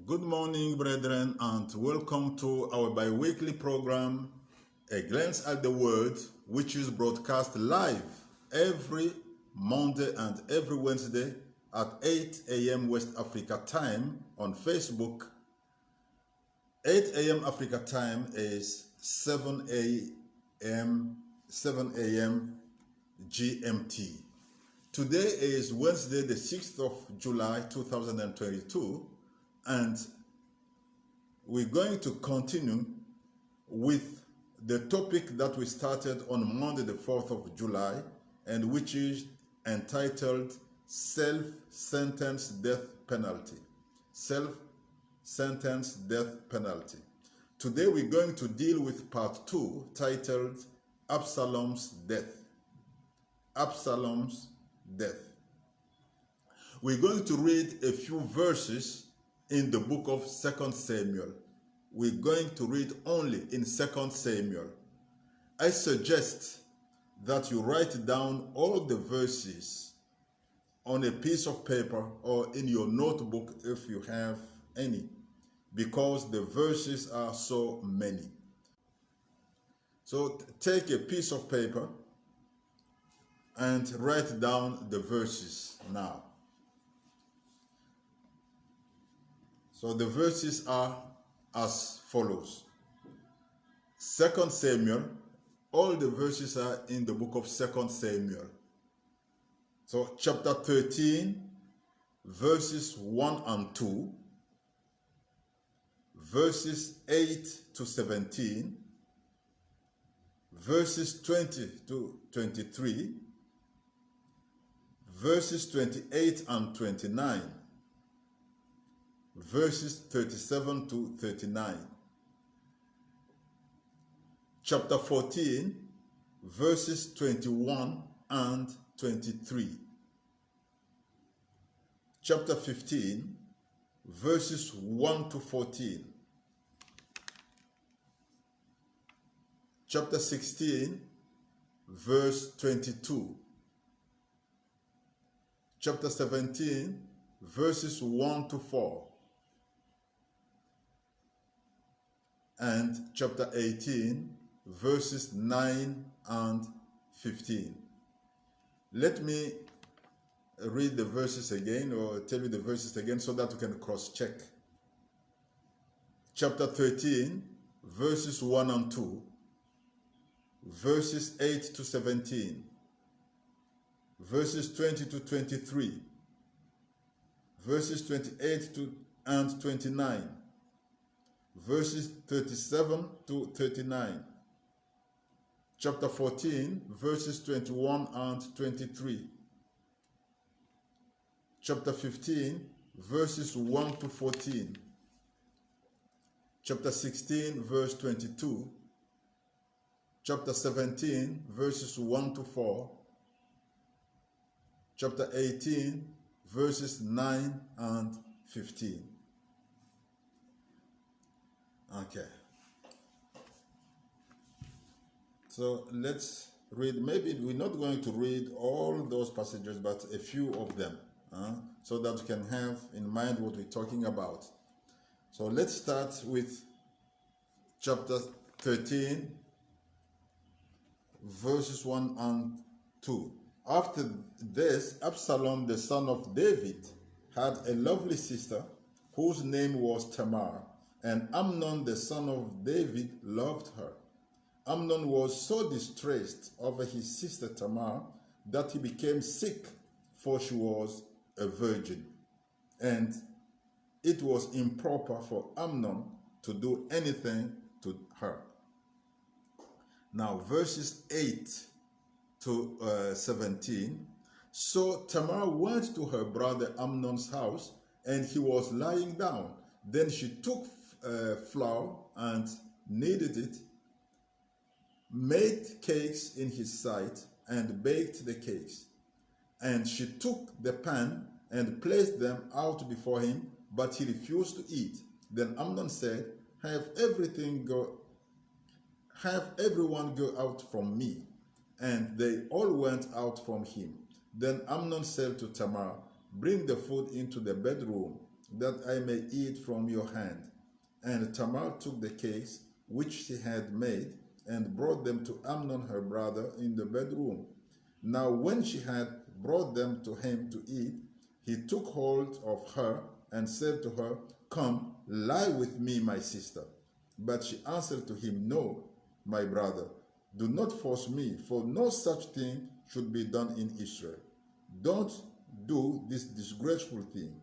Good morning, brethren, and welcome to our bi-weekly program, A Glance at the Word, which is broadcast live every Monday and every Wednesday at 8 a.m. West Africa time on Facebook. 8 a.m. Africa time is 7 a.m. GMT. Today is Wednesday, the 6th of July, 2022, and we're going to continue with the topic that we started on Monday, the 4th of July, and which is entitled Self-Sentence Death Penalty. Self-Sentence Death Penalty. Today we're going to deal with part 2, titled Absalom's Death. Absalom's Death. We're going to read a few verses in the book of 2 Samuel. We're going to read only in 2 Samuel. I suggest that you write down all the verses on a piece of paper or in your notebook if you have any, because the verses are so many. So take a piece of paper and write down the verses now. So the verses are as follows. 2 Samuel, all the verses are in the book of 2 Samuel. So chapter 13, verses 1 and 2, verses 8 to 17, verses 20 to 23, verses 28 and 29, verses 37 to 39. Chapter 14, verses 21 and 23. Chapter 15, verses 1 to 14. Chapter 16, verse 22. Chapter 17, verses 1 to 4. And chapter 18, verses 9 and 15. Let me read the verses again, or tell you the verses again, so that you can cross-check. Chapter 13, verses 1 and 2, verses 8 to 17, verses 20 to 23, verses 28 to and 29, verses 37 to 39, chapter 14, verses 21 and 23, chapter 15, verses 1 to 14, chapter 16, verse 22, chapter 17, verses 1 to 4, chapter 18, verses 9 and 15. Okay. So let's read. Maybe we're not going to read all those passages, but a few of them, so that you can have in mind what we're talking about. So let's start with chapter 13, verses 1 and 2. After this, Absalom, the son of David, had a lovely sister whose name was Tamar, and Amnon, the son of David, loved her. Amnon was so distressed over his sister Tamar that he became sick, for she was a virgin, and it was improper for Amnon to do anything to her. Now, verses 8 to 17. So Tamar went to her brother Amnon's house, and he was lying down. Then she took flour and kneaded it, made cakes in his sight, and baked the cakes. And she took the pan and placed them out before him, but he refused to eat. Then Amnon said, Have everyone go out from me. And they all went out from him. Then Amnon said to Tamar, Bring the food into the bedroom. that I may eat from your hand. And Tamar took the cakes which she had made and brought them to Amnon her brother in the bedroom. Now when she had brought them to him to eat, he took hold of her and said to her, Come, lie with me, my sister. But she answered to him, No, my brother, do not force me, for no such thing should be done in Israel. Don't do this disgraceful thing.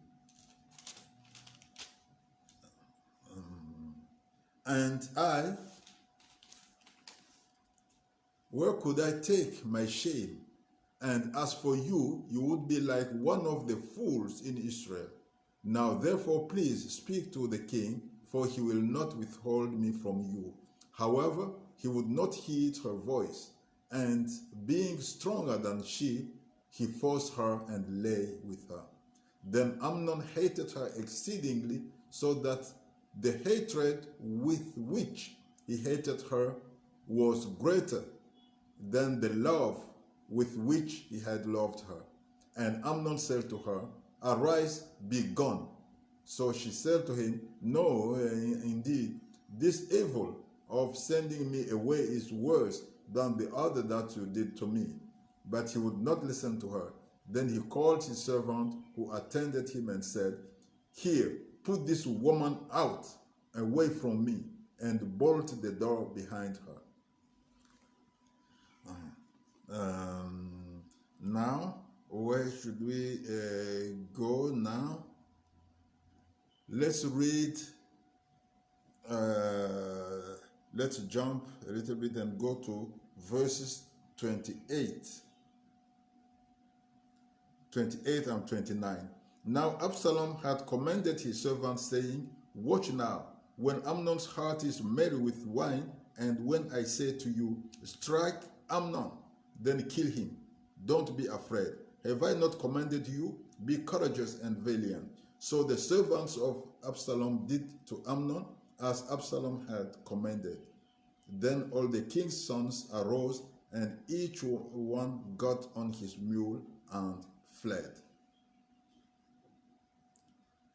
And I, where could I take my shame? And as for you, you would be like one of the fools in Israel. Now therefore please speak to the king, for he will not withhold me from you. However, he would not heed her voice, and being stronger than she, he forced her and lay with her. Then Amnon hated her exceedingly, so that the hatred with which he hated her was greater than the love with which he had loved her. And Amnon said to her, Arise, be gone. So she said to him, No, indeed, this evil of sending me away is worse than the other that you did to me. But he would not listen to her. Then he called his servant who attended him and said, Here, put this woman out, away from me, and bolt the door behind her. Now, where should we go now? Let's read, let's jump a little bit and go to verses 28 and 29. Now Absalom had commanded his servants, saying, Watch now, when Amnon's heart is merry with wine, and when I say to you, Strike Amnon, then kill him. Don't be afraid. Have I not commanded you? Be courageous and valiant. So the servants of Absalom did to Amnon as Absalom had commanded. Then all the king's sons arose, and each one got on his mule and fled.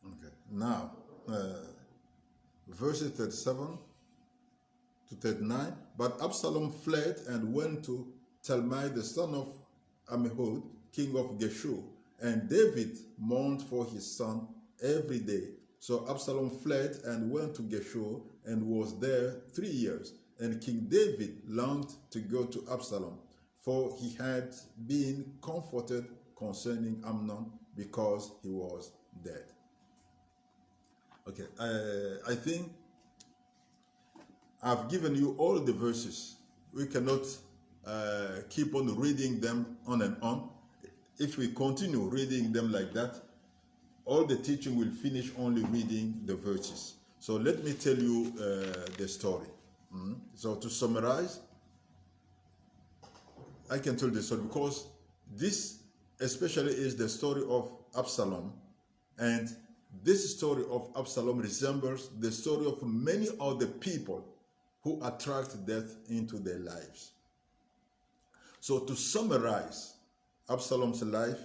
Okay. Now, verses 37 to 39. But Absalom fled and went to Talmai, the son of Ammihud, king of Geshur, and David mourned for his son every day. So Absalom fled and went to Geshur and was there 3 years. And King David longed to go to Absalom, for he had been comforted concerning Amnon because he was dead. Okay, I think I've given you all the verses. We cannot keep on reading them on and on. If we continue reading them like that, all the teaching will finish only reading the verses. So let me tell you the story. So to summarize, I can tell the story because this especially is the story of Absalom, and this story of Absalom resembles the story of many other people who attract death into their lives. So to summarize Absalom's life,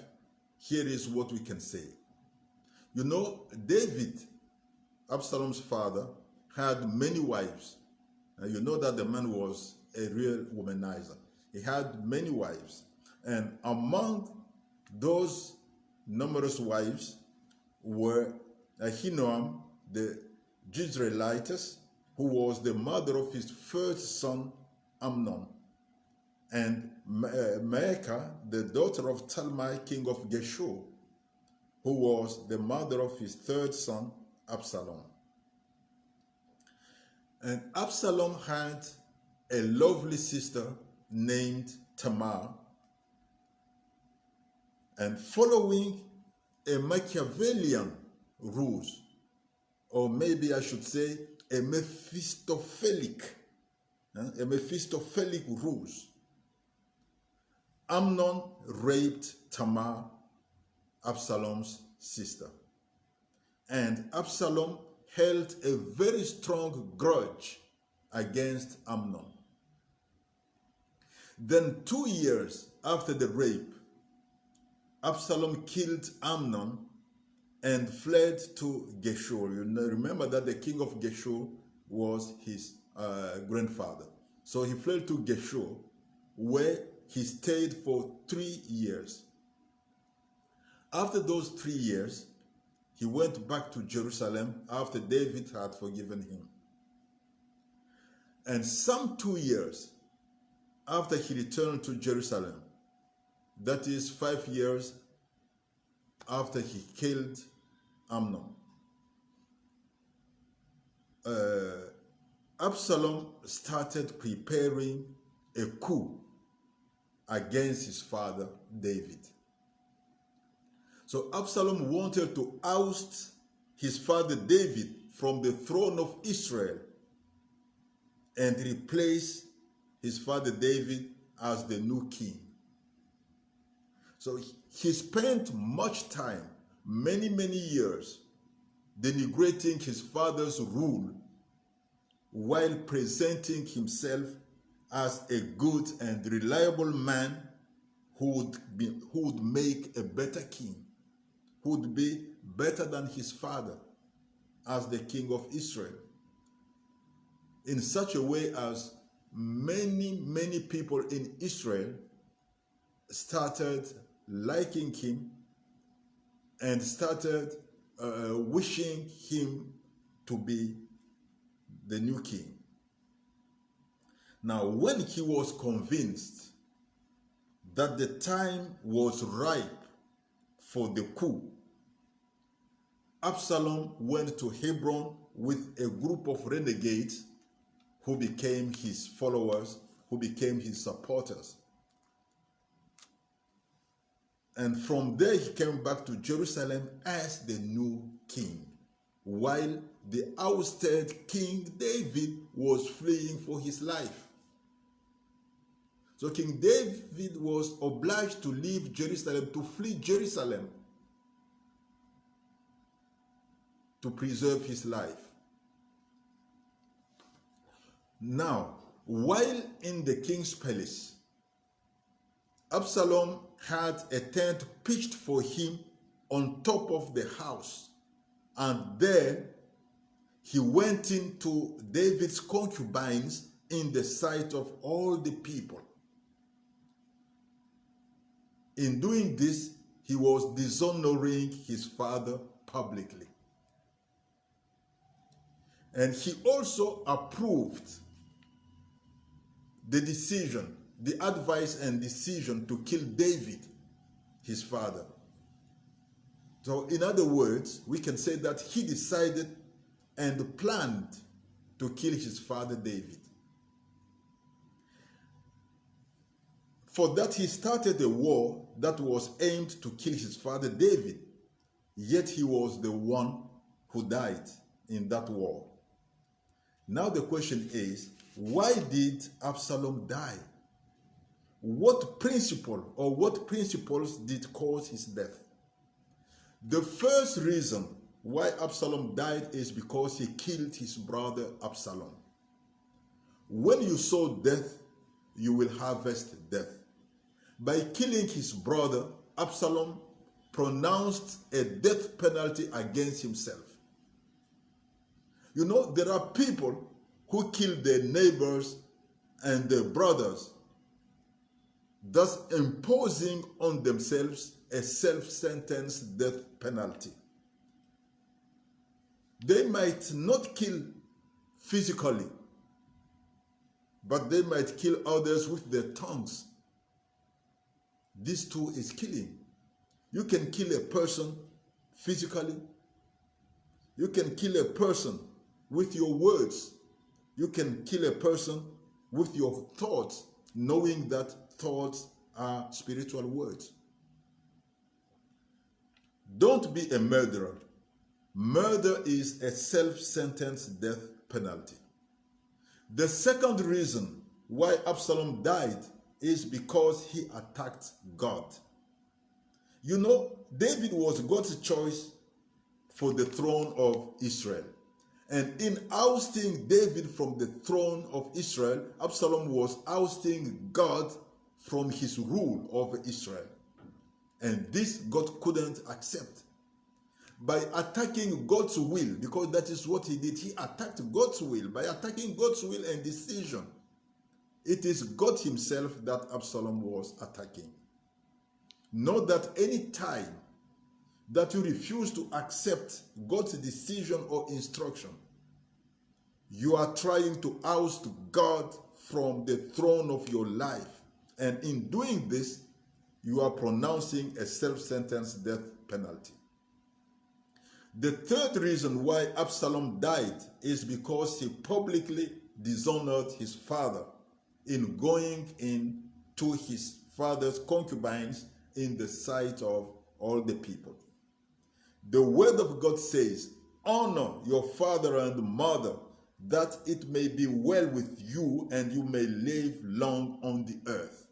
here is what we can say. You know, David, Absalom's father, had many wives. You know that the man was a real womanizer. He had many wives. And among those numerous wives were Ahinoam, the Jezreelitess, who was the mother of his first son, Amnon, and Maacah, the daughter of Talmai, king of Geshur, who was the mother of his third son, Absalom. And Absalom had a lovely sister named Tamar, and following a Machiavellian ruse, or maybe I should say a Mephistophelic ruse, Amnon raped Tamar, Absalom's sister. And Absalom held a very strong grudge against Amnon. Then 2 years after the rape, Absalom killed Amnon and fled to Geshur. You know, remember that the king of Geshur was his grandfather. So he fled to Geshur, where he stayed for 3 years. After those 3 years, he went back to Jerusalem after David had forgiven him. And some 2 years after he returned to Jerusalem, that is 5 years after he killed Amnon, Absalom started preparing a coup against his father David. So Absalom wanted to oust his father David from the throne of Israel and replace his father David as the new king. So he spent much time, many years, denigrating his father's rule while presenting himself as a good and reliable man who would make a better king, who would be better than his father as the king of Israel, in such a way as many people in Israel started liking him and started wishing him to be the new king. Now, when he was convinced that the time was ripe for the coup, Absalom went to Hebron with a group of renegades who became his followers, who became his supporters. And from there he came back to Jerusalem as the new king, while the ousted King David was fleeing for his life. So King David was obliged to leave Jerusalem, to flee Jerusalem, to preserve his life. Now, while in the king's palace, Absalom had a tent pitched for him on top of the house, and there he went into David's concubines in the sight of all the people. In doing this, he was dishonoring his father publicly. And he also approved the decision, the advice and decision to kill David, his father. So in other words, we can say that he decided and planned to kill his father David. For that he started a war that was aimed to kill his father David, yet he was the one who died in that war. Now the question is, why did Absalom die? What principle or what principles did cause his death? The first reason why Absalom died is because he killed his brother Absalom. When you sow death, you will harvest death. By killing his brother, Absalom pronounced a death penalty against himself. You know, there are people who kill their neighbors and their brothers, thus imposing on themselves a self-sentenced death penalty. They might not kill physically, but they might kill others with their tongues. This too is killing. You can kill a person physically. You can kill a person with your words. You can kill a person with your thoughts, knowing that thoughts are spiritual words. Don't be a murderer. Murder is a self-sentenced death penalty. The second reason why Absalom died is because he attacked God. You know, David was God's choice for the throne of Israel. And in ousting David from the throne of Israel, Absalom was ousting God from his rule over Israel. And this God couldn't accept. by attacking God's will, because that is what he did. He attacked God's will. By attacking God's will and decision, it is God himself that Absalom was attacking. Note that any time that you refuse to accept God's decision or instruction, you are trying to oust God from the throne of your life. And in doing this, you are pronouncing a self-sentenced death penalty. The third reason why Absalom died is because he publicly dishonored his father in going into his father's concubines in the sight of all the people. The word of God says, honor your father and mother, that it may be well with you and you may live long on the earth.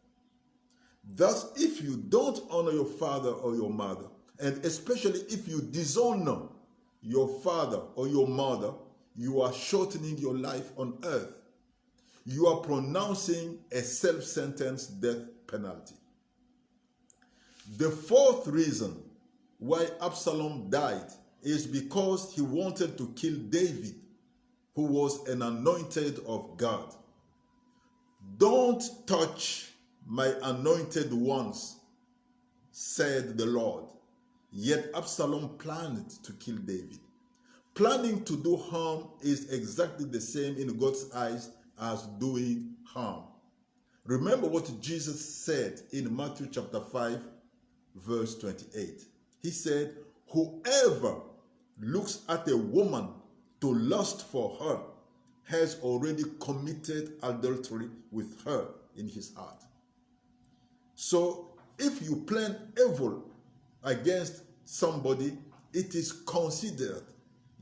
Thus, if you don't honor your father or your mother, and especially if you dishonor your father or your mother, you are shortening your life on earth. You are pronouncing a self-sentenced death penalty. The fourth reason why Absalom died is because he wanted to kill David, who was an anointed of God. Don't touch my anointed ones, said the Lord. Yet Absalom planned to kill David. Planning to do harm is exactly the same in God's eyes as doing harm. Remember what Jesus said in Matthew chapter 5, verse 28. He said, whoever looks at a woman to lust for her has already committed adultery with her in his heart. So if you plan evil against somebody, it is considered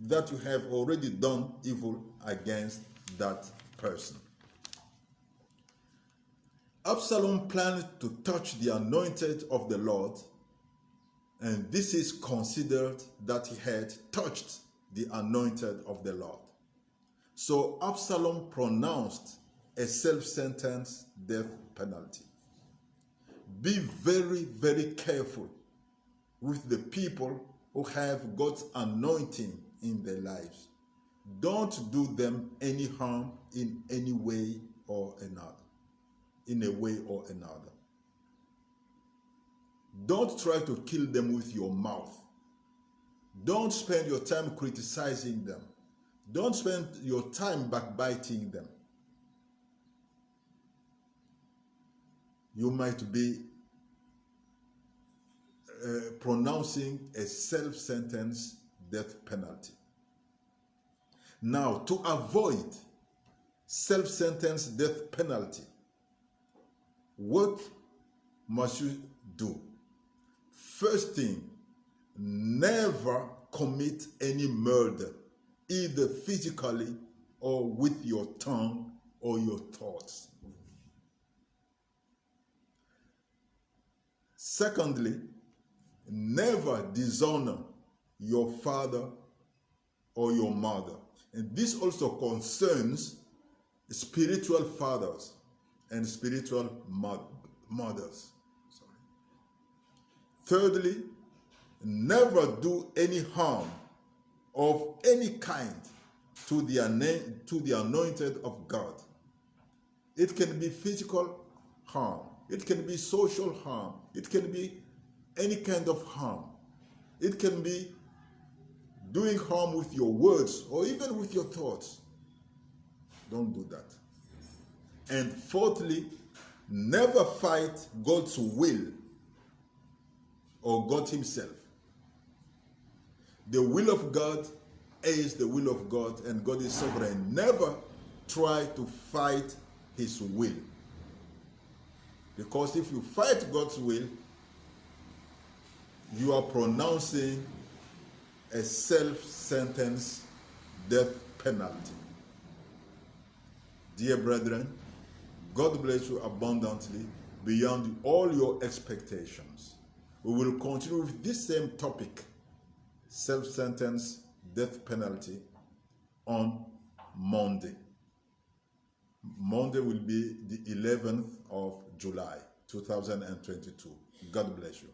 that you have already done evil against that person. Absalom planned to touch the anointed of the Lord, and this is considered that he had touched the anointed of the Lord. So Absalom pronounced a self-sentenced death penalty. Be very, very careful with the people who have God's anointing in their lives. Don't do them any harm in any way or another. In a way or another. Don't try to kill them with your mouth. Don't spend your time criticizing them. Don't spend your time backbiting them. You might be pronouncing a self-sentenced death penalty. Now, to avoid self-sentenced death penalty, what must you do? First thing, never commit any murder, either physically or with your tongue or your thoughts. Secondly, never dishonor your father or your mother. And this also concerns spiritual fathers and spiritual mothers. Thirdly, never do any harm of any kind to the anointed of God. It can be physical harm. It can be social harm. It can be any kind of harm. It can be doing harm with your words or even with your thoughts. Don't do that. And fourthly, never fight God's will or God himself. The will of God is the will of God, and God is sovereign. Never try to fight his will. Because if you fight God's will, you are pronouncing a self-sentenced death penalty. Dear brethren, God bless you abundantly beyond all your expectations. We will continue with this same topic, self-sentenced death penalty, on Monday. Monday will be the 11th of July, 2022. God bless you.